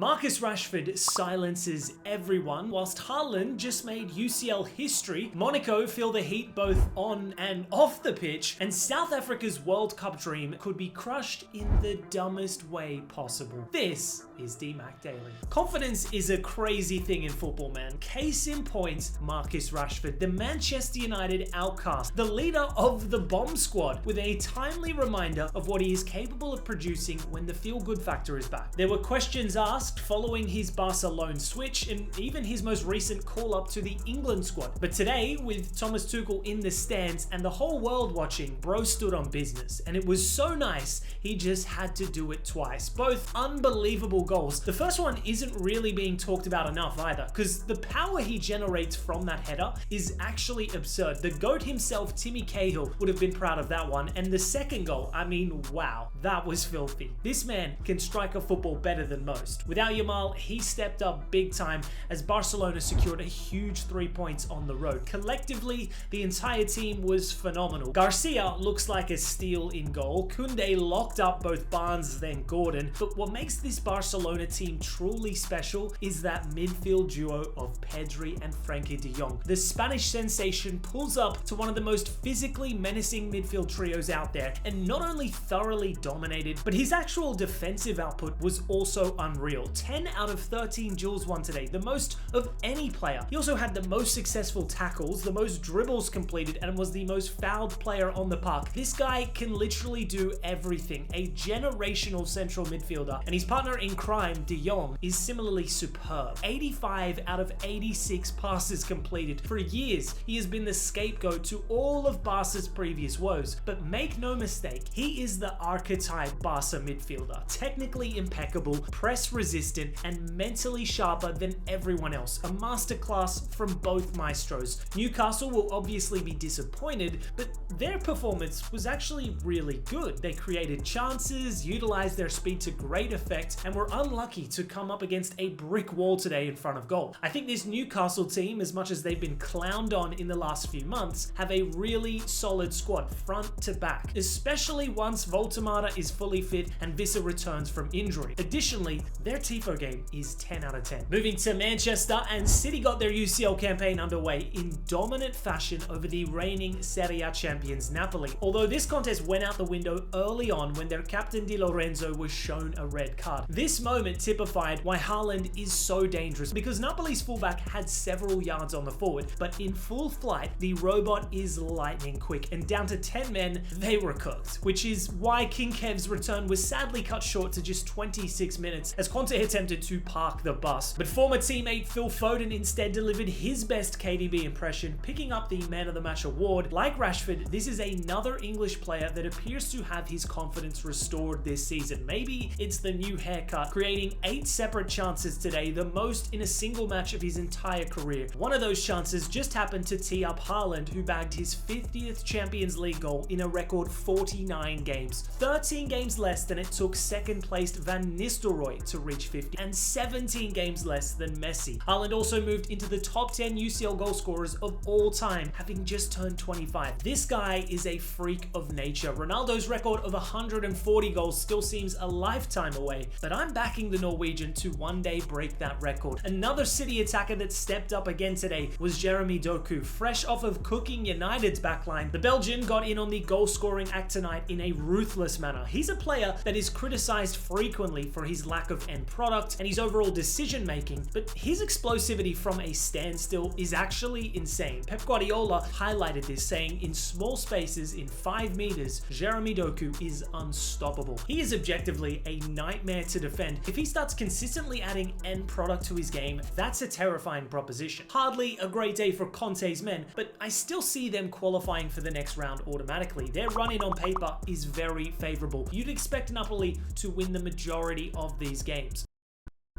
Marcus Rashford silences everyone, whilst Haaland just made UCL history. Monaco feel the heat both on and off the pitch, and South Africa's World Cup dream could be crushed in the dumbest way possible. This is DMAC Daily. Confidence is a crazy thing in football, man. Case in point, Marcus Rashford, the Manchester United outcast, the leader of the bomb squad, with a timely reminder of what he is capable of producing when the feel-good factor is back. There were questions asked following his Barcelona switch and even his most recent call-up to the England squad. But today, with Thomas Tuchel in the stands and the whole world watching, bro stood on business, and it was so nice he just had to do it twice. Both unbelievable goals. The first one isn't really being talked about enough either, because the power he generates from that header is actually absurd. The GOAT himself, Timmy Cahill, would have been proud of that one. And the second goal, I mean, wow, that was filthy. This man can strike a football better than most. Without Yamal, he stepped up big time as Barcelona secured a huge 3 points on the road. Collectively, the entire team was phenomenal. Garcia looks like a steal in goal. Koundé locked up both Barnes then Gordon. But what makes this Barcelona team truly special is that midfield duo of Pedri and Frenkie de Jong. The Spanish sensation pulls up to one of the most physically menacing midfield trios out there, and not only thoroughly dominated, but his actual defensive output was also unreal. 10 out of 13 duels won today, the most of any player. He also had the most successful tackles, the most dribbles completed, and was the most fouled player on the park. This guy can literally do everything. A generational central midfielder, and his partner in crime, de Jong, is similarly superb. 85 out of 86 passes completed. For years, he has been the scapegoat to all of Barca's previous woes. But make no mistake, he is the archetype Barca midfielder. Technically impeccable, press resistant, and mentally sharper than everyone else. A masterclass from both maestros. Newcastle will obviously be disappointed, but their performance was actually really good. They created chances, utilized their speed to great effect, and were unlucky to come up against a brick wall today in front of goal. I think this Newcastle team, as much as they've been clowned on in the last few months, have a really solid squad front to back, especially once Voltemata is fully fit and Vissa returns from injury. Additionally, their Tifo game is 10 out of 10. Moving to Manchester, and City got their UCL campaign underway in dominant fashion over the reigning Serie A champions Napoli. Although this contest went out the window early on when their captain Di Lorenzo was shown a red card. This moment typified why Haaland is so dangerous, because Napoli's fullback had several yards on the forward, but in full flight, the robot is lightning quick, and down to 10 men, they were cooked, which is why King Kev's return was sadly cut short to just 26 minutes as Conte attempted to park the bus. But former teammate Phil Foden instead delivered his best KDB impression, picking up the Man of the Match award. Like Rashford, this is another English player that appears to have his confidence restored this season. Maybe it's the new haircut, creating 8 separate chances today, the most in a single match of his entire career. One of those chances just happened to tee up Haaland, who bagged his 50th Champions League goal in a record 49 games. 13 games less than it took second-placed Van Nistelrooy to reach 50, and 17 games less than Messi. Haaland also moved into the top 10 UCL goal scorers of all time, having just turned 25. This guy is a freak of nature. Ronaldo's record of 140 goals still seems a lifetime away, but I'm backing the Norwegian to one day break that record. Another City attacker that stepped up again today was Jeremy Doku. Fresh off of cooking United's backline, the Belgian got in on the goal-scoring act tonight in a ruthless manner. He's a player that is criticized frequently for his lack of end product and his overall decision-making, but his explosivity from a standstill is actually insane. Pep Guardiola highlighted this, saying in small spaces in 5 meters, Jeremy Doku is unstoppable. He is objectively a nightmare to defend. If he starts consistently adding end product to his game, that's a terrifying proposition. Hardly a great day for Conte's men, but I still see them qualifying for the next round automatically. Their run-in on paper is very favorable. You'd expect Napoli to win the majority of these games.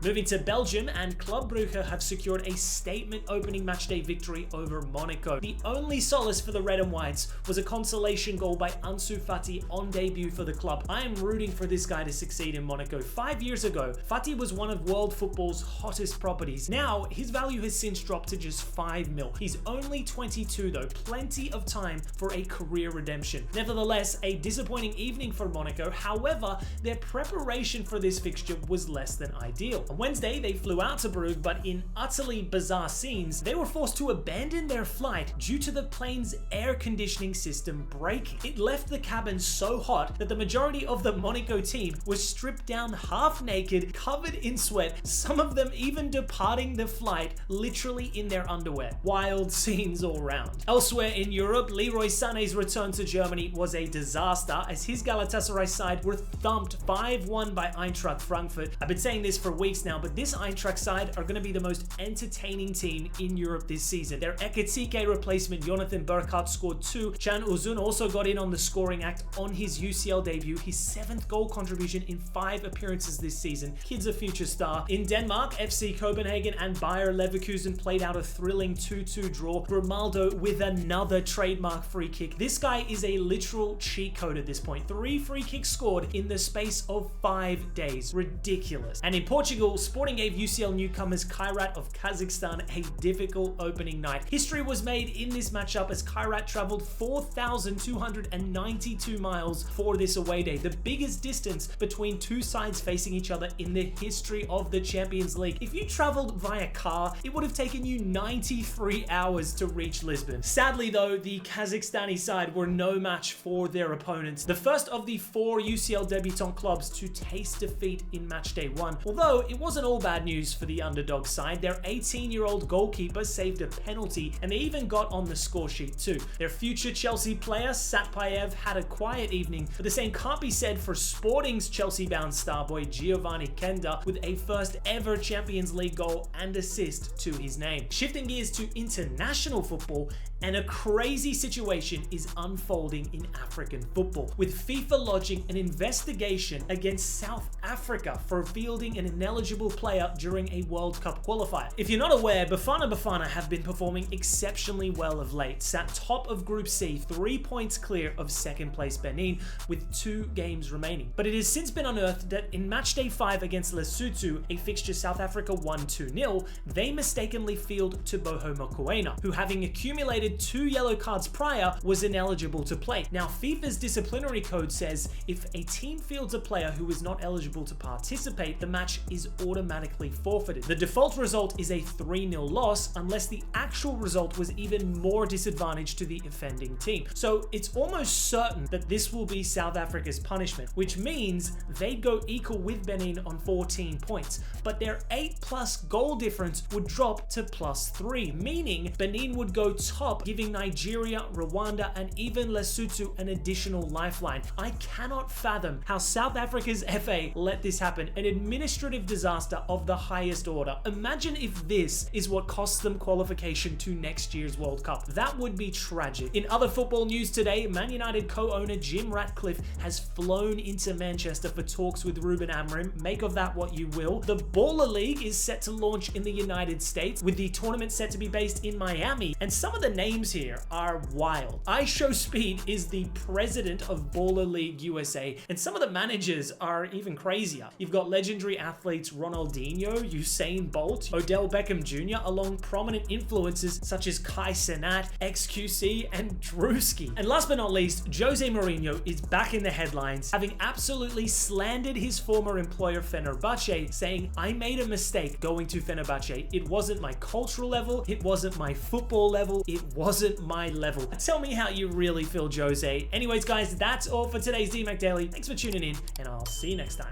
Moving to Belgium, and Club Brugge have secured a statement opening matchday victory over Monaco. The only solace for the red and whites was a consolation goal by Ansu Fati on debut for the club. I am rooting for this guy to succeed in Monaco. 5 years ago, Fati was one of world football's hottest properties. Now, his value has since dropped to just 5 mil. He's only 22 though, plenty of time for a career redemption. Nevertheless, a disappointing evening for Monaco. However, their preparation for this fixture was less than ideal. On Wednesday, they flew out to Brugge, but in utterly bizarre scenes, they were forced to abandon their flight due to the plane's air conditioning system breaking. It left the cabin so hot that the majority of the Monaco team was stripped down half naked, covered in sweat, some of them even departing the flight literally in their underwear. Wild scenes all round. Elsewhere in Europe, Leroy Sané's return to Germany was a disaster as his Galatasaray side were thumped 5-1 by Eintracht Frankfurt. I've been saying this for weeks now, but this Eintracht side are going to be the most entertaining team in Europe this season. Their Ekitike replacement Jonathan Burkhardt scored 2. Can Uzun also got in on the scoring act on his UCL debut, his 7th goal contribution in 5 appearances this season. Kid's a future star. In Denmark, FC Copenhagen and Bayer Leverkusen played out a thrilling 2-2 draw. Grimaldo with another trademark free kick. This guy is a literal cheat code at this point. 3 free kicks scored in the space of 5 days. Ridiculous. And in Portugal, Sporting gave UCL newcomers Kairat of Kazakhstan a difficult opening night. History was made in this matchup as Kairat traveled 4,292 miles for this away day, the biggest distance between two sides facing each other in the history of the Champions League. If you traveled via car, it would have taken you 93 hours to reach Lisbon. Sadly though, the Kazakhstani side were no match for their opponents. The first of the 4 UCL debutant clubs to taste defeat in match day 1. Although it wasn't all bad news for the underdog side, their 18-year-old goalkeeper saved a penalty and they even got on the score sheet too. Their future Chelsea player Satpayev had a quiet evening, but the same can't be said for Sporting's Chelsea-bound star boy Giovanni Kenda with a first ever Champions League goal and assist to his name. Shifting gears to international football, and a crazy situation is unfolding in African football, with FIFA lodging an investigation against South Africa for fielding an ineligible player during a World Cup qualifier. If you're not aware, Bafana have been performing exceptionally well of late, sat top of Group C, 3 points clear of second place Benin, with 2 games remaining. But it has since been unearthed that in match day 5 against Lesotho, a fixture South Africa won 2-0, they mistakenly fielded Teboho Mokoena, who having accumulated 2 yellow cards prior was ineligible to play. Now FIFA's disciplinary code says if a team fields a player who is not eligible to participate, the match is automatically forfeited. The default result is a 3-0 loss unless the actual result was even more disadvantage to the offending team. So it's almost certain that this will be South Africa's punishment, which means they'd go equal with Benin on 14 points, but their 8+ goal difference would drop to +3, meaning Benin would go top, giving Nigeria, Rwanda, and even Lesotho an additional lifeline. I cannot fathom how South Africa's FA let this happen, an administrative disaster of the highest order. Imagine if this is what costs them qualification to next year's World Cup. That would be tragic. In other football news today, Man United co-owner Jim Ratcliffe has flown into Manchester for talks with Ruben Amorim. Make of that what you will. The Baller League is set to launch in the United States, with the tournament set to be based in Miami, and some of the names here are wild. Show Speed is the president of Baller League USA, and some of the managers are even crazier. You've got legendary athletes Ronaldinho, Usain Bolt, Odell Beckham Jr., along prominent influencers such as Kai Cenat, XQC, and Drewski. And last but not least, Jose Mourinho is back in the headlines, having absolutely slandered his former employer Fenerbahce, saying, "I made a mistake going to Fenerbahce. It wasn't my cultural level, it wasn't my football level, it wasn't my level." Tell me how you really feel, Jose. Anyways, guys, that's all for today's DMAC Daily. Thanks for tuning in, and I'll see you next time.